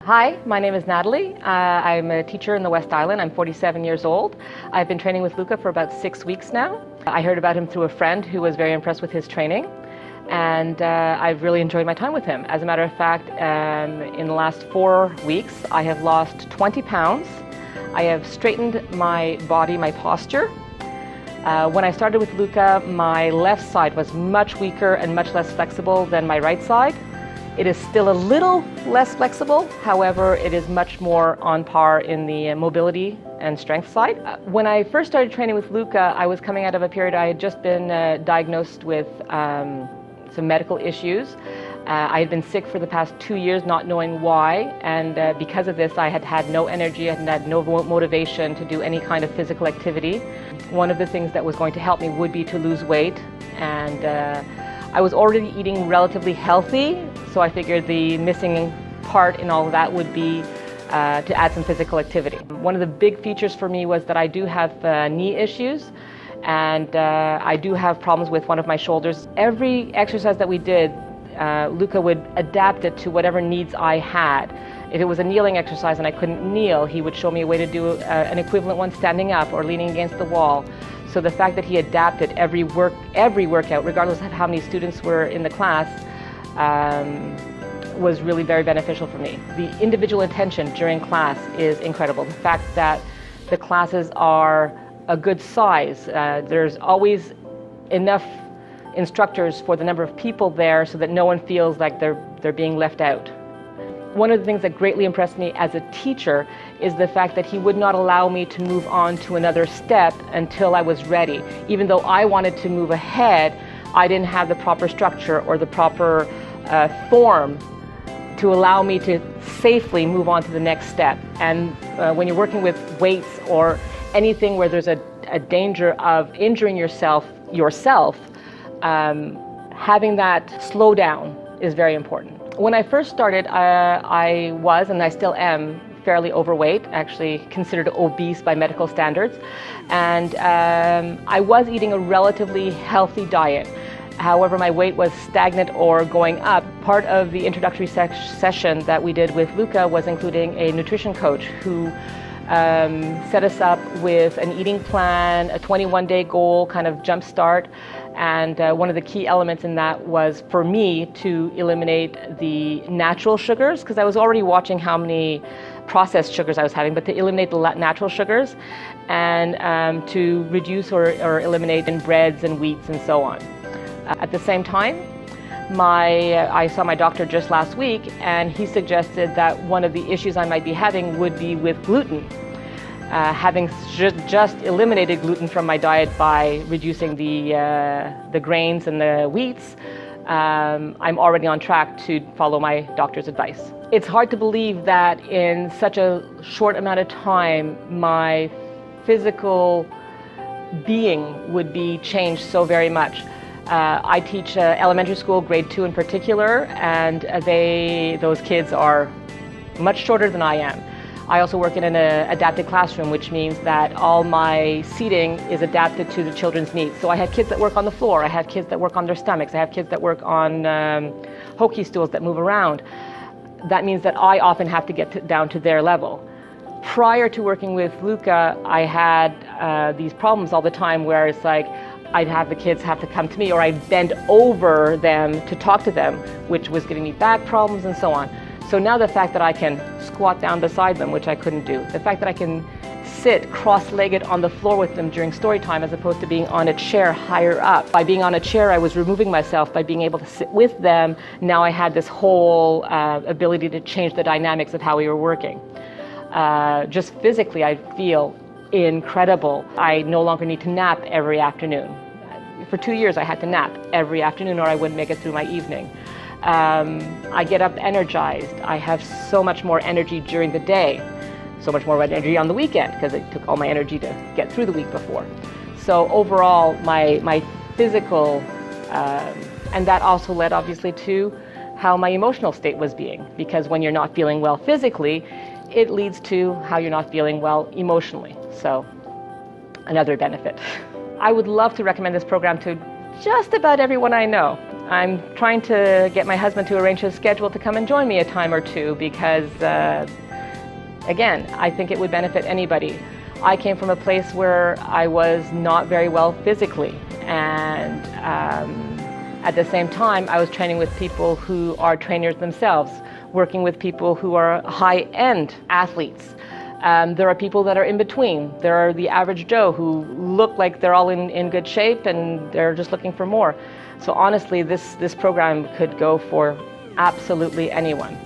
Hi, my name is Nathalie. I'm a teacher in the West Island. I'm 47 years old. I've been training with Luca for about 6 weeks now. I heard about him through a friend who was very impressed with his training, and I've really enjoyed my time with him. As a matter of fact, in the last 4 weeks, I have lost 20 pounds. I have straightened my body, my posture. When I started with Luca, my left side was much weaker and much less flexible than my right side. It is still a little less flexible, however, it is much more on par in the mobility and strength side. When I first started training with Luca, I was coming out of a period I had just been diagnosed with some medical issues. I had been sick for the past 2 years, not knowing why, and because of this I had had no energy, I had had no motivation to do any kind of physical activity. One of the things that was going to help me would be to lose weight, and I was already eating relatively healthy, so I figured the missing part in all of that would be to add some physical activity. One of the big features for me was that I do have knee issues, and I do have problems with one of my shoulders. Every exercise that we did, Luca would adapt it to whatever needs I had. If it was a kneeling exercise and I couldn't kneel, he would show me a way to do an equivalent one standing up or leaning against the wall. So the fact that he adapted every workout, regardless of how many students were in the class, was really very beneficial for me. The individual attention during class is incredible. The fact that the classes are a good size, there's always enough instructors for the number of people there so that no one feels like they're being left out. One of the things that greatly impressed me as a teacher is the fact that he would not allow me to move on to another step until I was ready. Even though I wanted to move ahead, I didn't have the proper structure or the proper form to allow me to safely move on to the next step. And when you're working with weights or anything where there's a danger of injuring yourself, having that slow down is very important. When I first started, I was, and I still am, fairly overweight, actually considered obese by medical standards. And I was eating a relatively healthy diet. However, my weight was stagnant or going up. Part of the introductory session that we did with Luca was including a nutrition coach who set us up with an eating plan, a 21-day goal, kind of jumpstart. And one of the key elements in that was for me to eliminate the natural sugars, because I was already watching how many processed sugars I was having, but to eliminate the natural sugars and to reduce or eliminate in breads and wheats and so on. At the same time, I saw my doctor just last week, and he suggested that one of the issues I might be having would be with gluten. Having just eliminated gluten from my diet by reducing the grains and the wheats, I'm already on track to follow my doctor's advice. It's hard to believe that in such a short amount of time, my physical being would be changed so very much. I teach elementary school, grade 2 in particular, and those kids are much shorter than I am. I also work in an adapted classroom, which means that all my seating is adapted to the children's needs. So I have kids that work on the floor, I have kids that work on their stomachs, I have kids that work on hokey stools that move around. That means that I often have to get down to their level. Prior to working with Luca, I had these problems all the time where it's like I'd have the kids have to come to me, or I'd bend over them to talk to them, which was giving me back problems and so on. So now the fact that I can squat down beside them, which I couldn't do, the fact that I can sit cross-legged on the floor with them during story time as opposed to being on a chair higher up. By being on a chair, I was removing myself. By being able to sit with them, now I had this whole ability to change the dynamics of how we were working. Just physically, I feel incredible. I no longer need to nap every afternoon. For 2 years, I had to nap every afternoon or I wouldn't make it through my evening. I get up energized. I have so much more energy during the day, so much more energy on the weekend because it took all my energy to get through the week before. So overall, my physical, and that also led obviously to how my emotional state was being, because when you're not feeling well physically, it leads to how you're not feeling well emotionally. So another benefit. I would love to recommend this program to just about everyone I know. I'm trying to get my husband to arrange his schedule to come and join me a time or two because, again, I think it would benefit anybody. I came from a place where I was not very well physically, and at the same time I was training with people who are trainers themselves, working with people who are high-end athletes. There are people that are in between. There are the average Joe who look like they're all in good shape and they're just looking for more. So honestly, this program could go for absolutely anyone.